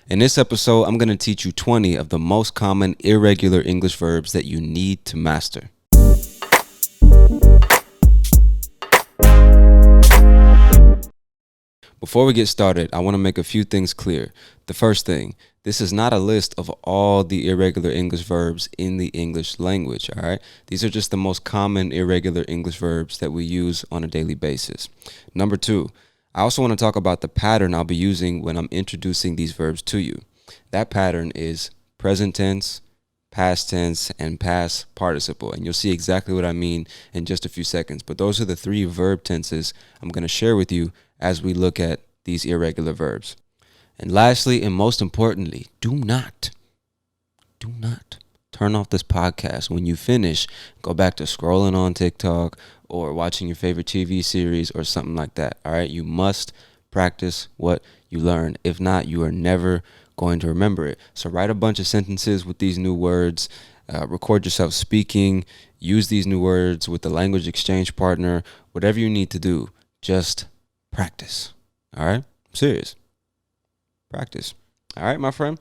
In this episode, I'm going to teach you 20 of the most common irregular English verbs that you need to master. Before we get started, I want to make a few things clear. The first thing, this is not a list of all the irregular English verbs in the English language, all right? These are just the most common irregular English verbs that we use on a daily basis. Number two, I also want to talk about the pattern I'll be using when I'm introducing these verbs to you. That pattern is present tense, past tense, and past participle. And you'll see exactly what I mean in just a few seconds. But those are the three verb tenses I'm going to share with you as we look at these irregular verbs. And lastly, and most importantly, do not turn off this podcast. When you finish, go back to scrolling on TikTok or watching your favorite TV series or something like that. All right. You must practice what you learn. If not, you are never going to remember it. So write a bunch of sentences with these new words, record yourself speaking, use these new words with the language exchange partner, whatever you need to do, just practice. All right. I'm serious. Practice. All right, my friend.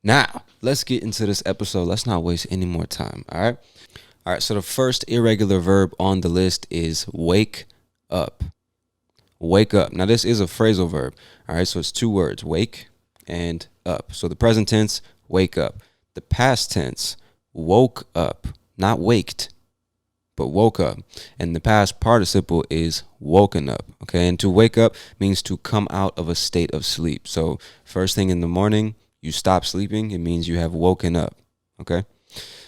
Now, let's get into this episode. Let's not waste any more time. All right. All right. So the first irregular verb on the list is wake up. Wake up. Now, this is a phrasal verb. All right. So it's two words, wake and up. So the present tense, wake up. The past tense, woke up, not waked, but woke up. And the past participle is woken up. Okay. And to wake up means to come out of a state of sleep. So first thing in the morning, you stop sleeping. It means you have woken up. Okay.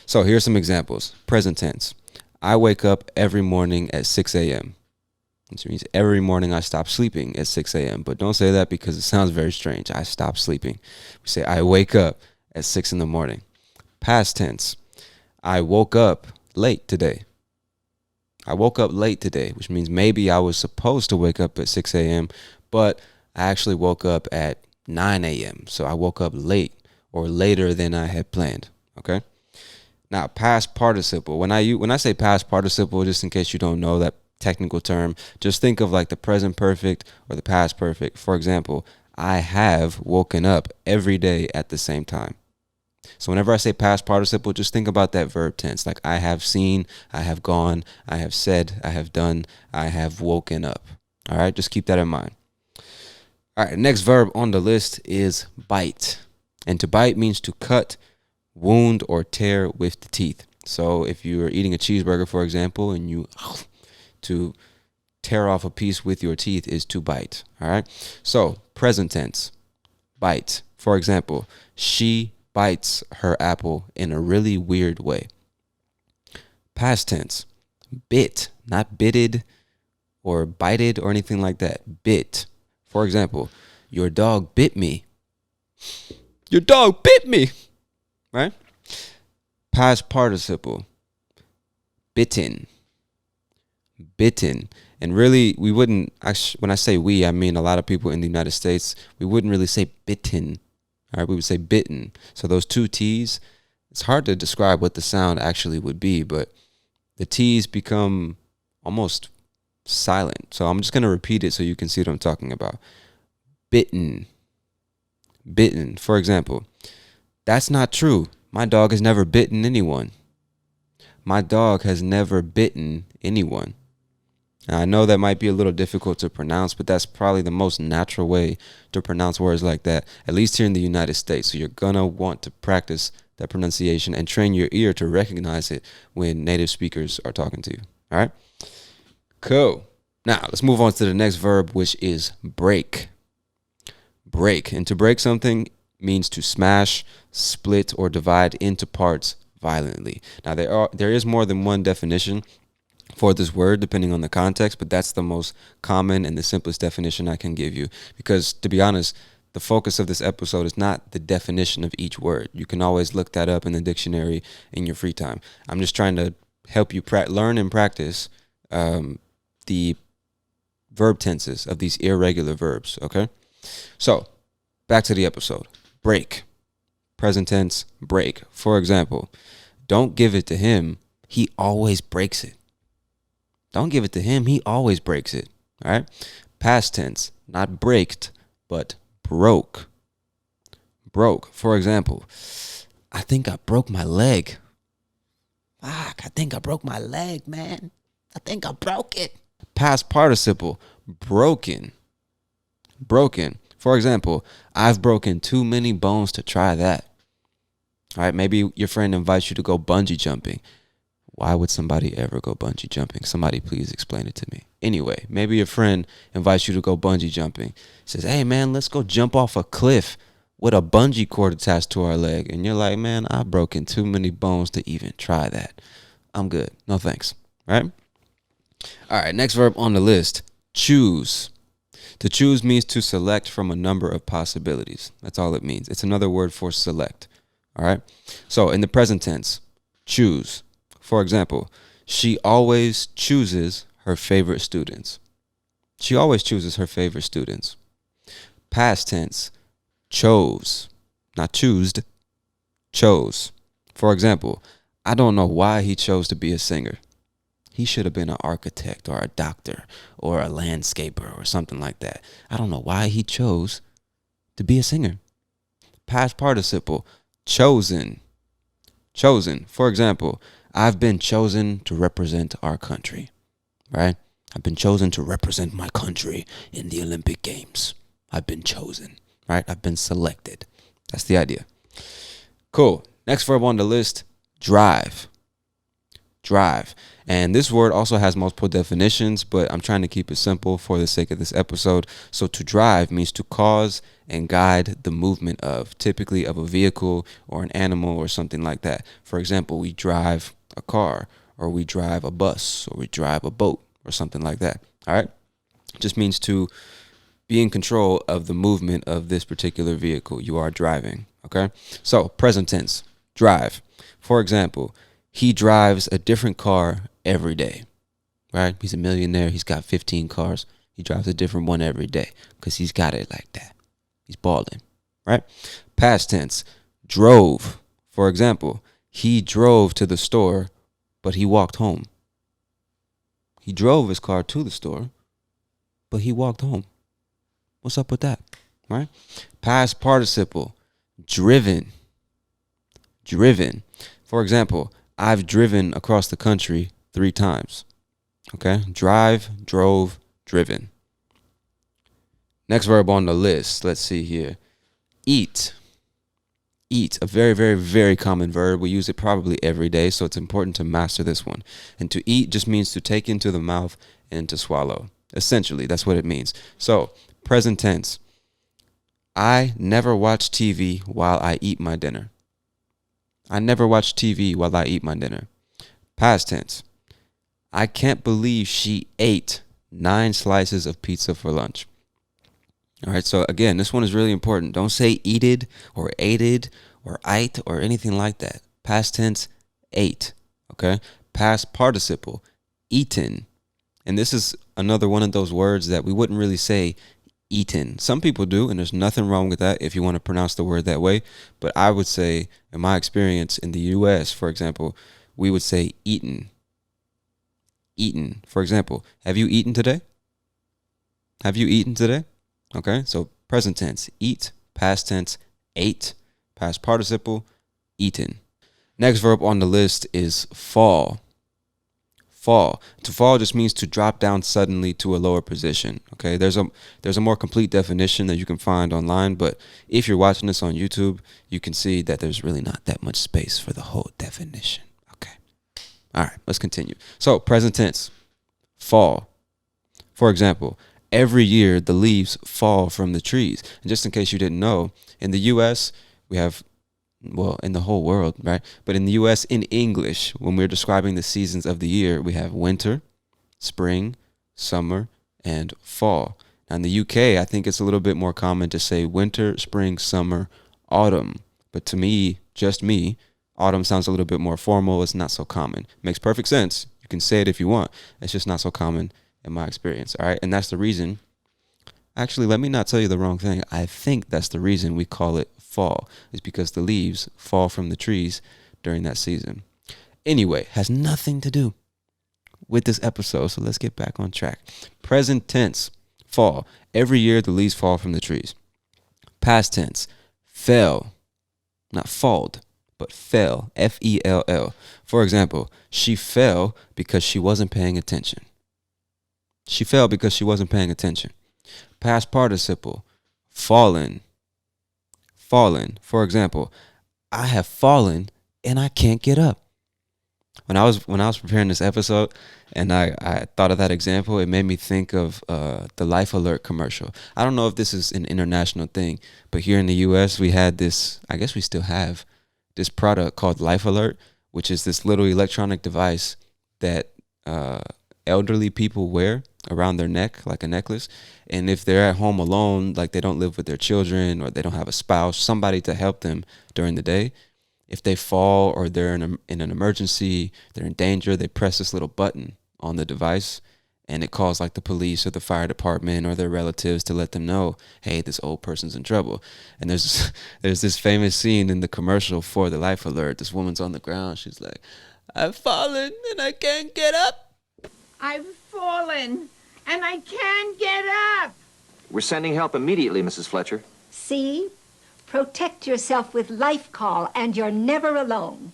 So here's some examples. Present tense. I wake up every morning at 6 a.m. Which means every morning I stop sleeping at 6 a.m. But don't say that because it sounds very strange. I stop sleeping. We say I wake up at 6 in the morning. Past tense. I woke up late today. I woke up late today, which means maybe I was supposed to wake up at 6 a.m., but I actually woke up at 9 a.m. So I woke up late or later than I had planned. Okay. Now, past participle. When I say past participle, just in case you don't know that technical term, just think of like the present perfect or the past perfect. For example, I have woken up every day at the same time. So whenever I say past participle, just think about that verb tense. Like I have seen, I have gone, I have said, I have done, I have woken up. All right, just keep that in mind. All right, next verb on the list is bite. And to bite means to cut, wound, or tear with the teeth. So if you are eating a cheeseburger, for example, and you to tear off a piece with your teeth is to bite. All right. So present tense, bite. For example, she bites her apple in a really weird way. Past tense, bit, not bitted or bited or anything like that. Bit. For example, your dog bit me. Your dog bit me. Right? Past participle, bitten. Bitten. And really, we wouldn't, when I say we, I mean a lot of people in the United States, we wouldn't really say bitten. All right, we would say bitten. So those two T's, it's hard to describe what the sound actually would be, but the T's become almost silent. So I'm just going to repeat it so you can see what I'm talking about. Bitten. Bitten. For example, that's not true. My dog has never bitten anyone. My dog has never bitten anyone. Now, I know that might be a little difficult to pronounce, but that's probably the most natural way to pronounce words like that, at least here in the United States. So you're going to want to practice that pronunciation and train your ear to recognize it when native speakers are talking to you. All right? Cool. Now, let's move on to the next verb, which is break. Break. And to break something means to smash, split, or divide into parts violently. Now, there is more than one definition for this word, depending on the context, but that's the most common and the simplest definition I can give you. Because to be honest, the focus of this episode is not the definition of each word. You can always look that up in the dictionary in your free time. I'm just trying to help you learn and practice the verb tenses of these irregular verbs, okay? So, back to the episode. Break. Present tense, break. For example, don't give it to him. He always breaks it. Don't give it to him. He always breaks it. All right. Past tense, not breaked, but broke. broke. For example, I think I broke my leg. Fuck, I think I broke my leg, man. I think I broke it. Past participle, broken. Broken. For example, I've broken too many bones to try that. All right, maybe your friend invites you to go bungee jumping. Why would somebody ever go bungee jumping? Somebody please explain it to me. Anyway, maybe your friend invites you to go bungee jumping. Says, hey man, let's go jump off a cliff with a bungee cord attached to our leg. And you're like, man, I've broken too many bones to even try that. I'm good. No thanks. Right? All right, next verb on the list, choose. To choose means to select from a number of possibilities. That's all it means. It's another word for select. All right. So in the present tense, choose. For example, she always chooses her favorite students. She always chooses her favorite students. Past tense, chose. Not choosed, chose. For example, I don't know why he chose to be a singer. He should have been an architect or a doctor or a landscaper or something like that. I don't know why he chose to be a singer. Past participle, chosen. Chosen. For example, I've been chosen to represent our country, right? I've been chosen to represent my country in the Olympic Games. I've been chosen, right? I've been selected. That's the idea. Cool. Next verb on the list, drive. Drive. And this word also has multiple definitions, but I'm trying to keep it simple for the sake of this episode. So to drive means to cause and guide the movement of, typically of a vehicle or an animal or something like that. For example, we drive a car, or we drive a bus, or we drive a boat or something like that. All right. It just means to be in control of the movement of this particular vehicle you are driving. Okay. So present tense, drive. For example, he drives a different car every day, right? He's a millionaire. He's got 15 cars. He drives a different one every day because he's got it like that. He's balling, right? Past tense, drove. For example, he drove to the store, but he walked home. He drove his car to the store, but he walked home. What's up with that, right? Past participle, driven. Driven. For example, I've driven across the country 3 times. Okay? Drive, drove, driven. Next verb on the list. Let's see here. Eat. Eat. A very, very, very common verb. We use it probably every day, so it's important to master this one. And to eat just means to take into the mouth and to swallow. Essentially, that's what it means. So, present tense. I never watch TV while I eat my dinner. I never watch TV while I eat my dinner. Past tense. I can't believe she ate 9 slices of pizza for lunch. All right, so again, this one is really important. Don't say eated or ated or ate or anything like that. Past tense, ate. Okay? Past participle, eaten. And this is another one of those words that we wouldn't really say eaten. Some people do, and there's nothing wrong with that if you want to pronounce the word that way. But I would say, in my experience in the U.S., for example, we would say eaten. Eaten. For example, have you eaten today? Have you eaten today? Okay, so present tense, eat. Past tense, ate. Past participle, eaten. Next verb on the list is fall. Fall. To fall just means to drop down suddenly to a lower position. Okay, there's a more complete definition that you can find online, but if you're watching this on YouTube, you can see that there's really not that much space for the whole definition. Okay. All right, let's continue. So, present tense, fall. For example, every year the leaves fall from the trees. And just in case you didn't know, in the US, we have, well, in the whole world, right? But in the US, in English, when we're describing the seasons of the year, we have winter, spring, summer, and fall. Now in the UK, I think it's a little bit more common to say winter, spring, summer, autumn. But to me, just me, autumn sounds a little bit more formal. It's not so common. Makes perfect sense. You can say it if you want. It's just not so common in my experience, all right? And that's the reason. Actually, let me not tell you the wrong thing. I think that's the reason we call it fall, is because the leaves fall from the trees during that season. Anyway, has nothing to do with this episode, so let's get back on track. Present tense, fall. Every year the leaves fall from the trees. Past tense, Fell, not falled, but fell, Fell. For example, she fell because she wasn't paying attention. She fell because she wasn't paying attention. Past participle, fallen, fallen. For example, I have fallen and I can't get up. When I was preparing this episode and I thought of that example, it made me think of the Life Alert commercial. I don't know if this is an international thing, but here in the US we had this, I guess we still have this product called Life Alert, which is this little electronic device that elderly people wear around their neck like a necklace. And if they're at home alone, like they don't live with their children or they don't have a spouse, somebody to help them during the day, if they fall or they're in an emergency, they're in danger, they press this little button on the device and it calls like the police or the fire department or their relatives to let them know, hey, this old person's in trouble. And there's this famous scene in the commercial for the Life Alert. This woman's on the ground. She's like, I've fallen and I can't get up. I've fallen and I can't get up. We're sending help immediately, Mrs. Fletcher. See? Protect yourself with Life Call, and you're never alone.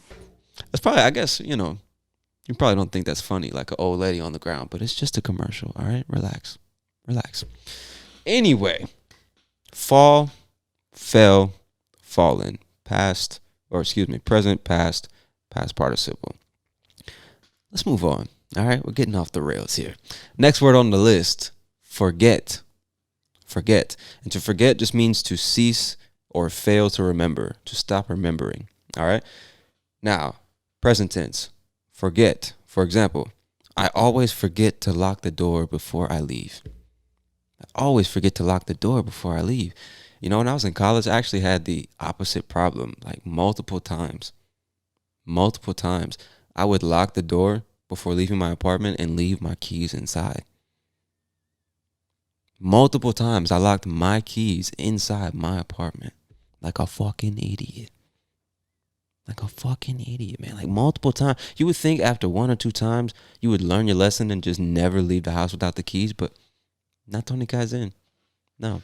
That's probably, I guess, you probably don't think that's funny, like an old lady on the ground, but it's just a commercial, all right? Relax. Anyway, fall, fell, fallen, present, past participle. Let's move on, all right? We're getting off the rails here. Next word on the list, forget. Forget. And to forget just means to cease or fail to remember, to stop remembering. All right. Now, present tense, forget. For example, I always forget to lock the door before I leave. I always forget to lock the door before I leave. When I was in college, I actually had the opposite problem, like multiple times. I would lock the door before leaving my apartment and leave my keys inside. Multiple times I locked my keys inside my apartment. Like a fucking idiot. Man. Like multiple times. You would think after one or two times you would learn your lesson and just never leave the house without the keys, but not Tony Kaizen. No.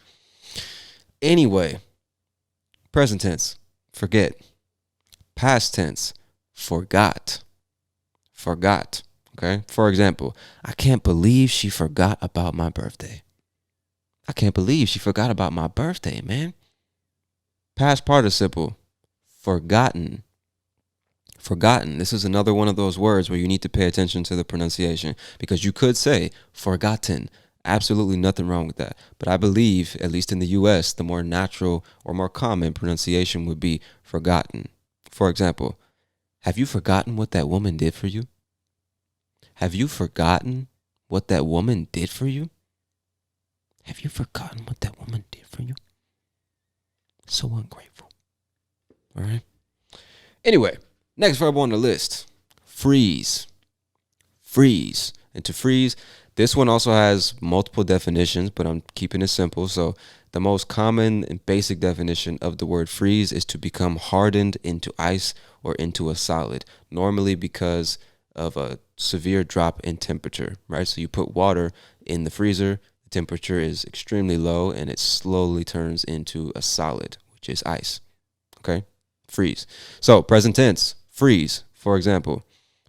Anyway, present tense, forget. Past tense, forgot. Okay? For example, I can't believe she forgot about my birthday. I can't believe she forgot about my birthday, man. Past participle, forgotten. This is another one of those words where you need to pay attention to the pronunciation because you could say forgotten. Absolutely nothing wrong with that. But I believe, at least in the US, the more natural or more common pronunciation would be forgotten. For example, have you forgotten what that woman did for you? Have you forgotten what that woman did for you? Have you forgotten what that woman did for you? So ungrateful. All right. Anyway, next verb on the list, freeze. And to freeze, this one also has multiple definitions, but I'm keeping it simple. So the most common and basic definition of the word freeze is to become hardened into ice or into a solid, normally because of a severe drop in temperature, right? So you put water in the freezer, the temperature is extremely low, and it slowly turns into a solid, which is ice. Okay? Freeze. So present tense, freeze. For example,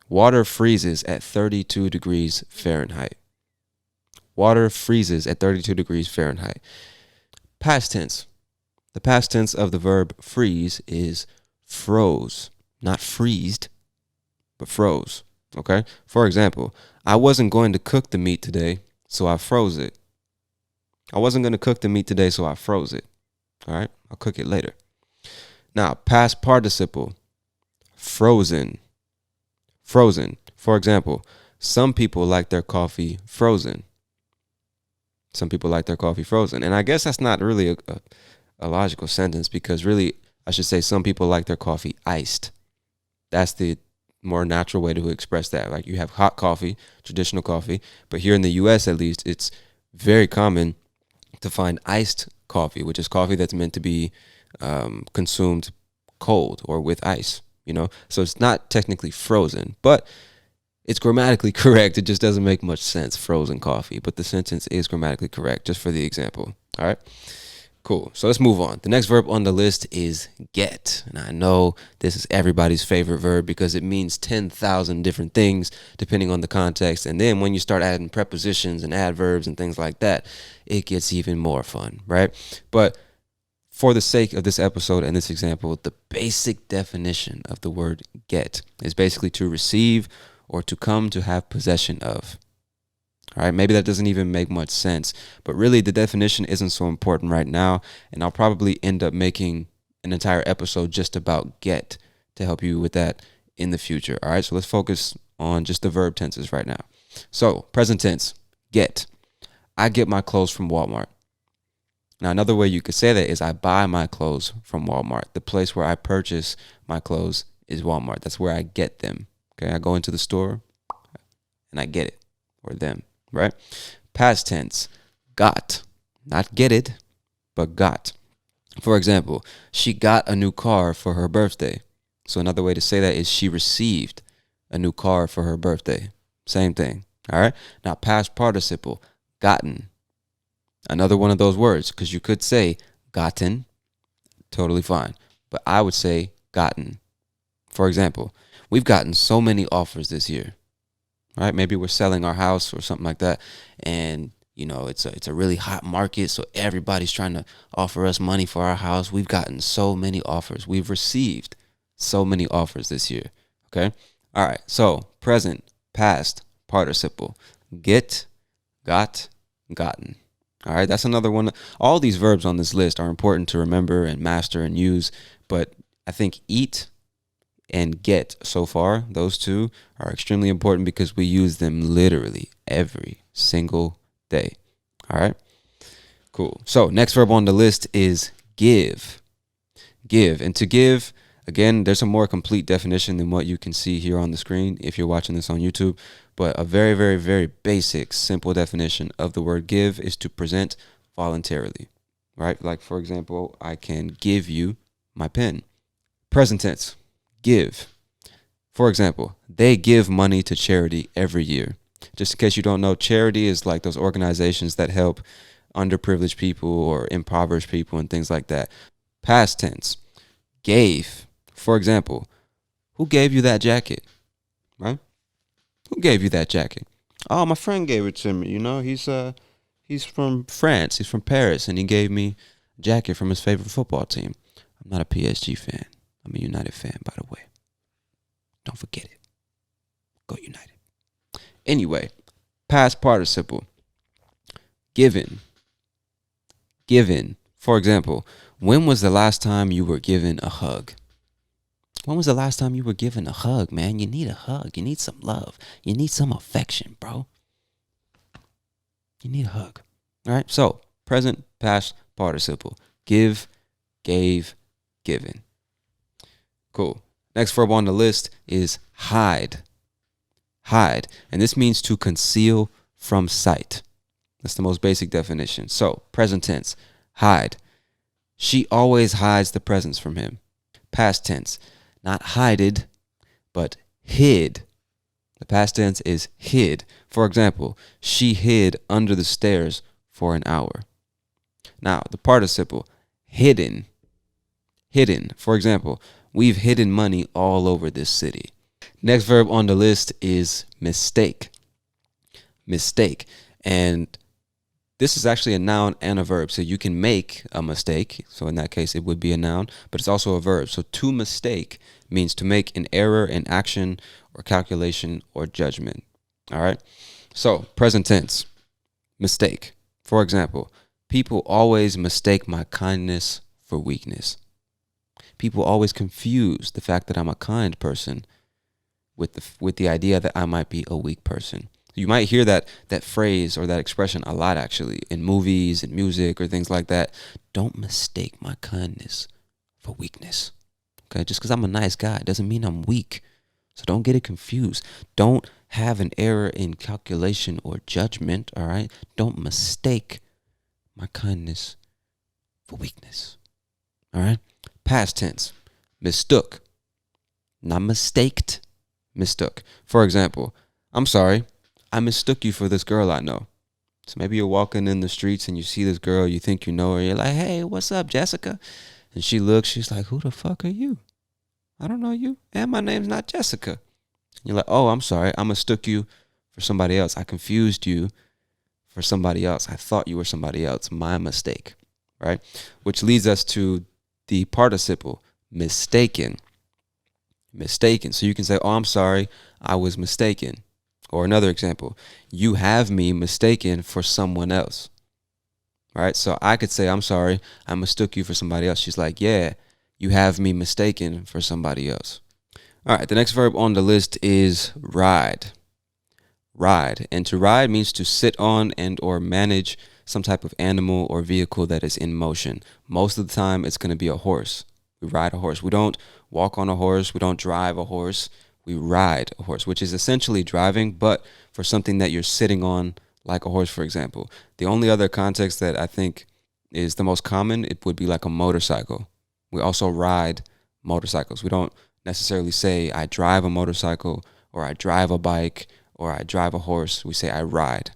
water freezes at 32 degrees Fahrenheit. Water freezes at 32 degrees Fahrenheit. Past tense. The past tense of the verb freeze is froze. Not freezed, but froze. Okay? For example, I wasn't going to cook the meat today, so I froze it. I wasn't going to cook the meat today, so I froze it. All right? I'll cook it later. Now, past participle, frozen. For example, some people like their coffee frozen. And I guess that's not really a logical sentence because really, I should say some people like their coffee iced. That's the more natural way to express that. Like you have hot coffee, traditional coffee, but here in the US at least, it's very common to find iced coffee, which is coffee that's meant to be consumed cold or with ice, So it's not technically frozen, but it's grammatically correct. It just doesn't make much sense, frozen coffee, but the sentence is grammatically correct just for the example. All right. Cool. So let's move on. The next verb on the list is get. And I know this is everybody's favorite verb because it means 10,000 different things depending on the context. And then when you start adding prepositions and adverbs and things like that, it gets even more fun, right? But for the sake of this episode and this example, the basic definition of the word get is basically to receive or to come to have possession of. All right, maybe that doesn't even make much sense, but really the definition isn't so important right now, and I'll probably end up making an entire episode just about get to help you with that in the future. All right, so let's focus on just the verb tenses right now. So, present tense, get. I get my clothes from Walmart. Now, another way you could say that is I buy my clothes from Walmart. The place where I purchase my clothes is Walmart. That's where I get them. Okay, I go into the store and I get it, or them. Right? Past tense, got. Not get it, but got. For example, she got a new car for her birthday. So another way to say that is she received a new car for her birthday. Same thing. All right? Now, past participle, gotten. Another one of those words, because you could say gotten, totally fine. But I would say gotten. For example, we've gotten so many offers this year. Right? Maybe we're selling our house or something like that. And, you know, it's a really hot market. So everybody's trying to offer us money for our house. We've gotten so many offers. We've received so many offers this year. Okay. All right. So present, past, participle, get, got, gotten. All right. That's another one. All these verbs on this list are important to remember and master and use. But I think eat and get so far, those two are extremely important because we use them literally every single day. All right, cool. So next verb on the list is give. Give. And to give, again, there's a more complete definition than what you can see here on the screen if you're watching this on YouTube. But a very, very, very basic, simple definition of the word give is to present voluntarily. Right? Like, for example, I can give you my pen. Present tense. Give. For example, they give money to charity every year. Just in case you don't know, charity is like those organizations that help underprivileged people or impoverished people and things like that. Past tense, gave. For example, who gave you that jacket? Right? Who gave you that jacket? Oh, my friend gave it to me. You know, he's from France. He's from Paris, and he gave me a jacket from his favorite football team. I'm not a PSG fan. I'm a United fan, by the way. Don't forget it. Go United. Anyway, past participle. Given. Given. For example, when was the last time you were given a hug? When was the last time you were given a hug, man? You need a hug. You need some love. You need some affection, bro. You need a hug. All right? So, present, past participle. Give, gave, given. Cool. Next verb on the list is hide. Hide. And this means to conceal from sight. That's the most basic definition. So, present tense, hide. She always hides the presents from him. Past tense, not hided, but hid. The past tense is hid. For example, she hid under the stairs for an hour. Now, the participle, hidden. Hidden. For example, we've hidden money all over this city. Next verb on the list is mistake. Mistake. And this is actually a noun and a verb. So you can make a mistake. So in that case, it would be a noun, but it's also a verb. So to mistake means to make an error in action or calculation or judgment. All right. So present tense, mistake. For example, people always mistake my kindness for weakness. People always confuse the fact that I'm a kind person with the idea that I might be a weak person. You might hear that phrase or that expression a lot, actually, in movies and music or things like that. Don't mistake my kindness for weakness. Okay, just because I'm a nice guy doesn't mean I'm weak. So don't get it confused. Don't have an error in calculation or judgment, all right? Don't mistake my kindness for weakness, all right? Past tense, mistook. Not mistaked, mistook. For example, I'm sorry, I mistook you for this girl I know. So maybe you're walking in the streets and you see this girl, you think you know her, you're like, hey, what's up, Jessica? And she looks, she's like, who the fuck are you? I don't know you. And my name's not Jessica. You're like, oh, I'm sorry. I mistook you for somebody else. I confused you for somebody else. I thought you were somebody else. My mistake, right? Which leads us to the participle, mistaken. Mistaken. So you can say, oh, I'm sorry. I was mistaken. Or another example, you have me mistaken for someone else. Right? So I could say, I'm sorry. I mistook you for somebody else. She's like, yeah, you have me mistaken for somebody else. All right, the next verb on the list is ride. Ride. And to ride means to sit on and or manage some type of animal or vehicle that is in motion. Most of the time, it's going to be a horse. We ride a horse. We don't walk on a horse. We don't drive a horse. We ride a horse, which is essentially driving, but for something that you're sitting on, like a horse, for example. The only other context that I think is the most common, it would be like a motorcycle. We also ride motorcycles. We don't necessarily say I drive a motorcycle or I drive a bike or I drive a horse. We say I ride.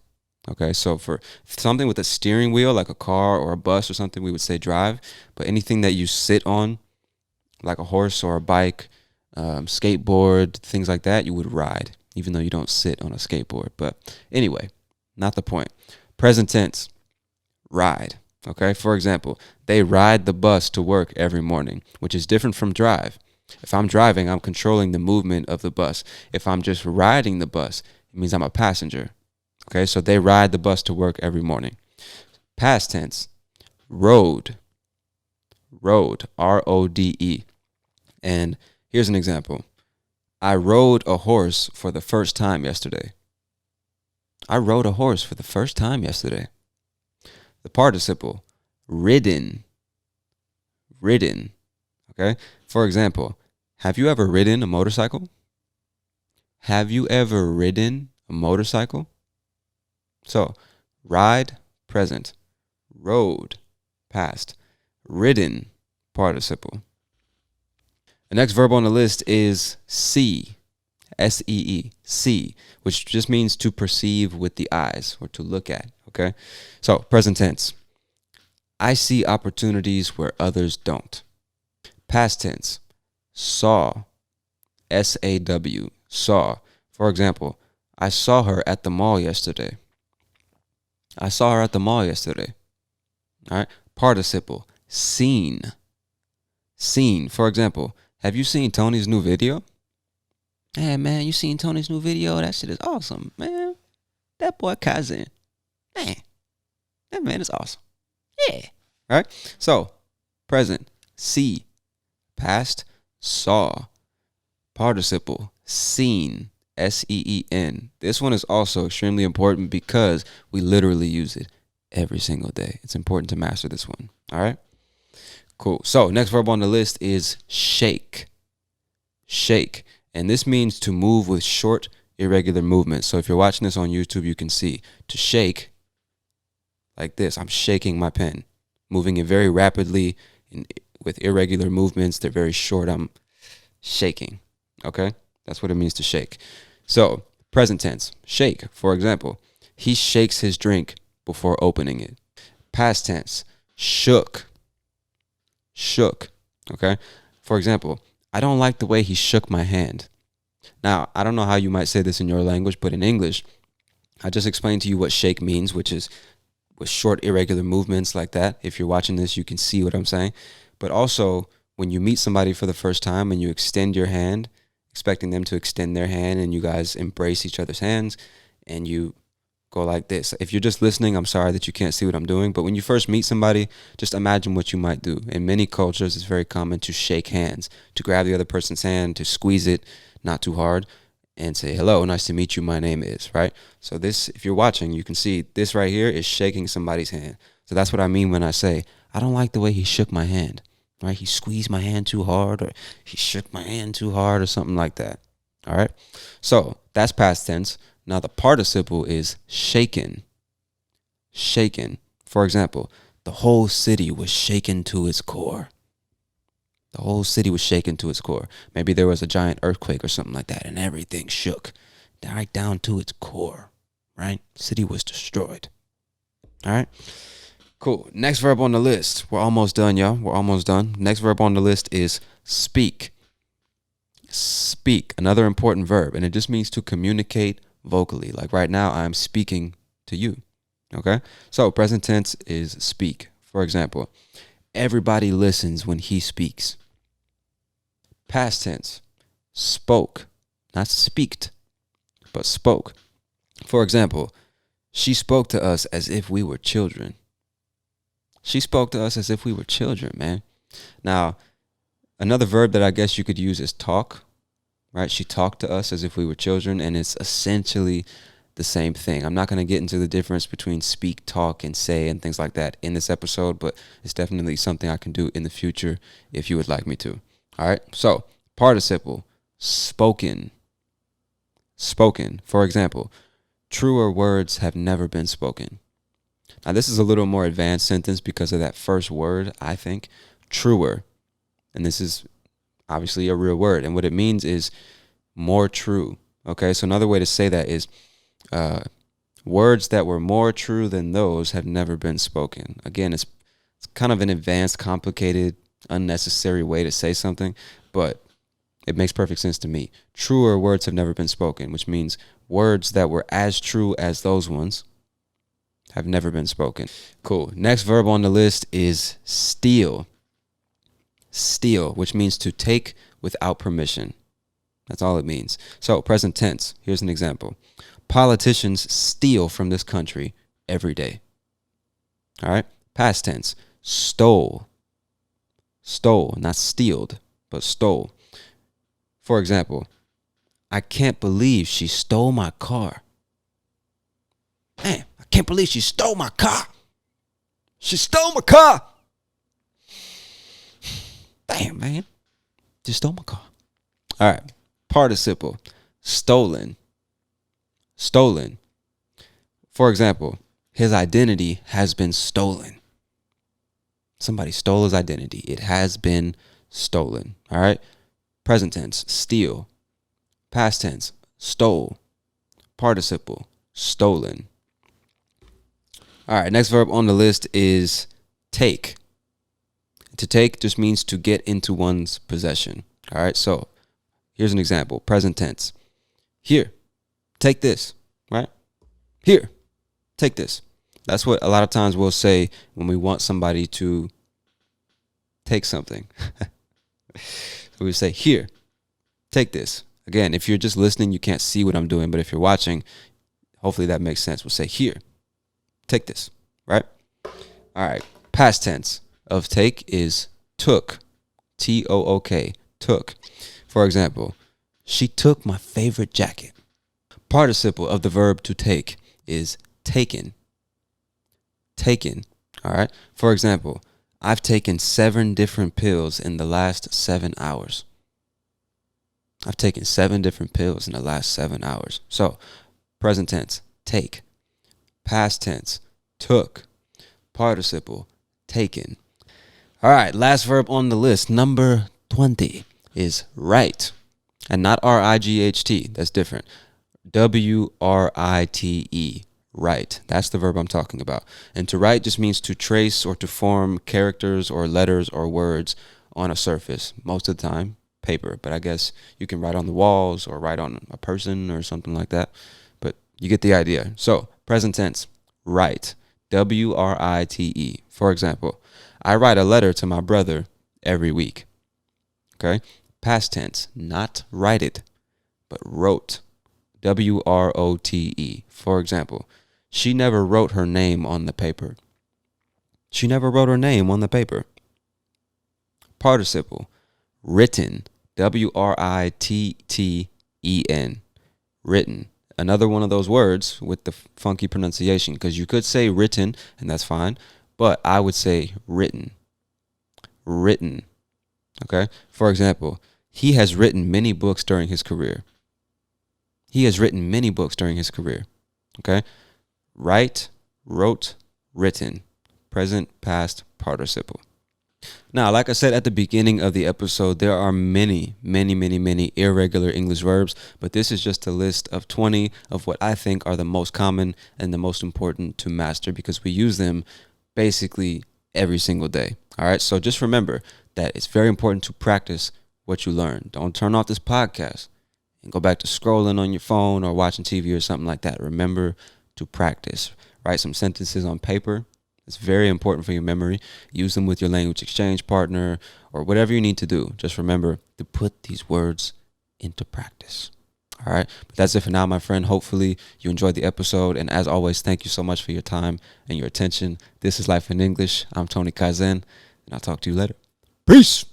Okay, so for something with a steering wheel, like a car or a bus or something, we would say drive. But anything that you sit on, like a horse or a bike, skateboard, things like that, you would ride, even though you don't sit on a skateboard. But anyway, not the point. Present tense, ride. Okay, for example, they ride the bus to work every morning, which is different from drive. If I'm driving, I'm controlling the movement of the bus. If I'm just riding the bus, it means I'm a passenger. Okay, so they ride the bus to work every morning. Past tense, rode. Rode, R-O-D-E. And here's an example. I rode a horse for the first time yesterday. I rode a horse for the first time yesterday. The participle, ridden. Ridden. Okay? For example, have you ever ridden a motorcycle? Have you ever ridden a motorcycle? So, ride, present. Rode, past. Ridden, participle. The next verb on the list is see, S-E-E, see, which just means to perceive with the eyes or to look at, okay? So, present tense. I see opportunities where others don't. Past tense, saw, S-A-W, saw. For example, I saw her at the mall yesterday. I saw her at the mall yesterday. All right, participle, seen. Seen. For example, have you seen Tony's new video? Hey, man, you seen Tony's new video? That shit is awesome, man. That boy Kaizen. Man, that man is awesome. Yeah. All right, so present, see. Past, saw. Participle, seen, S-E-E-N. This one is also extremely important because we literally use it every single day. It's important to master this one. All right? Cool. So next verb on the list is shake. Shake. And this means to move with short, irregular movements. So if you're watching this on YouTube, you can see to shake like this. I'm shaking my pen, moving it very rapidly with irregular movements. They're very short. I'm shaking. Okay? That's what it means to shake. So, present tense, shake. For example, he shakes his drink before opening it. Past tense, shook. Shook. Okay? For example, I don't like the way he shook my hand. Now, I don't know how you might say this in your language, but in English, I just explained to you what shake means, which is with short, irregular movements like that. If you're watching this, you can see what I'm saying. But also, when you meet somebody for the first time and you extend your hand, expecting them to extend their hand and you guys embrace each other's hands and you go like this. If you're just listening, I'm sorry that you can't see what I'm doing. But when you first meet somebody, just imagine what you might do. In many cultures, it's very common to shake hands, to grab the other person's hand, to squeeze it, not too hard, and say, hello, nice to meet you, my name is, right? So this, if you're watching, you can see this right here is shaking somebody's hand. So that's what I mean when I say, I don't like the way he shook my hand, right? He squeezed my hand too hard, or he shook my hand too hard, or something like that, all right? So that's past tense. Now the participle is shaken. Shaken. For example, the whole city was shaken to its core. The whole city was shaken to its core. Maybe there was a giant earthquake or something like that, and everything shook right down to its core, right? City was destroyed. All right. Cool. Next verb on the list. We're almost done, y'all. We're almost done. Next verb on the list is speak. Speak. Another important verb. And it just means to communicate vocally. Like right now, I'm speaking to you. Okay. So present tense is speak. For example, everybody listens when he speaks. Past tense, spoke. Not speaked, but spoke. For example, she spoke to us as if we were children. She spoke to us as if we were children, man. Now, another verb that I guess you could use is talk, right? She talked to us as if we were children, and it's essentially the same thing. I'm not going to get into the difference between speak, talk, and say and things like that in this episode, but it's definitely something I can do in the future if you would like me to. All right, so participle, spoken. Spoken. For example, truer words have never been spoken. Now, this is a little more advanced sentence because of that first word, I think. Truer. And this is obviously a real word. And what it means is more true. Okay, so another way to say that is words that were more true than those have never been spoken. Again, it's kind of an advanced, complicated, unnecessary way to say something, but it makes perfect sense to me. Truer words have never been spoken, which means words that were as true as those ones have never been spoken. Cool. Next verb on the list is steal. Steal, which means to take without permission. That's all it means. So, present tense. Here's an example. Politicians steal from this country every day. All right. Past tense. Stole. Stole, not stealed, but stole. For example, I can't believe she stole my car. Man, I can't believe she stole my car. She stole my car. Damn, man. Just stole my car. All right. Participle. Stolen. Stolen. For example, his identity has been stolen. Somebody stole his identity. It has been stolen. All right. Present tense, steal. Past tense, stole. Participle, stolen. All right, next verb on the list is take. To take just means to get into one's possession. All right, so here's an example. Present tense. Here, take this, right? Here, take this. That's what a lot of times we'll say when we want somebody to take something. So we say, here, take this. Again, if you're just listening, you can't see what I'm doing. But if you're watching, hopefully that makes sense. We'll say, here, take this, right? All right. Past tense of take is took. T-O-O-K, took. For example, she took my favorite jacket. Participle of the verb to take is taken. Taken. All right. For example, I've taken 7 different pills in the last 7 hours. I've taken 7 different pills in the last 7 hours. So, present tense, take. Past tense, took. Participle, taken. All right, last verb on the list, number 20, is write. And not R-I-G-H-T. That's different. W-R-I-T-E. Write. That's the verb I'm talking about. And to write just means to trace or to form characters or letters or words on a surface. Most of the time, paper. But I guess you can write on the walls or write on a person or something like that. But you get the idea. So, present tense, write. W-R-I-T-E. For example, I write a letter to my brother every week. Okay? Past tense, not write it, but wrote. W-R-O-T-E. For example, she never wrote her name on the paper. She never wrote her name on the paper. Participle, written. W-R-I-T-T-E-N. Written. Another one of those words with the funky pronunciation, because you could say written, and that's fine, but I would say written. Written. Okay? For example, he has written many books during his career. He has written many books during his career. Okay? Write, wrote, written. Present, past, participle. Now, like I said at the beginning of the episode, there are many, many, many, many irregular English verbs, but this is just a list of 20 of what I think are the most common and the most important to master because we use them basically every single day. All right. So just remember that it's very important to practice what you learn. Don't turn off this podcast and go back to scrolling on your phone or watching TV or something like that. Remember to practice. Write some sentences on paper. It's very important for your memory. Use them with your language exchange partner or whatever you need to do. Just remember to put these words into practice. All right. But that's it for now, my friend. Hopefully you enjoyed the episode. And as always, thank you so much for your time and your attention. This is Life in English. I'm Tony Kaizen, and I'll talk to you later. Peace.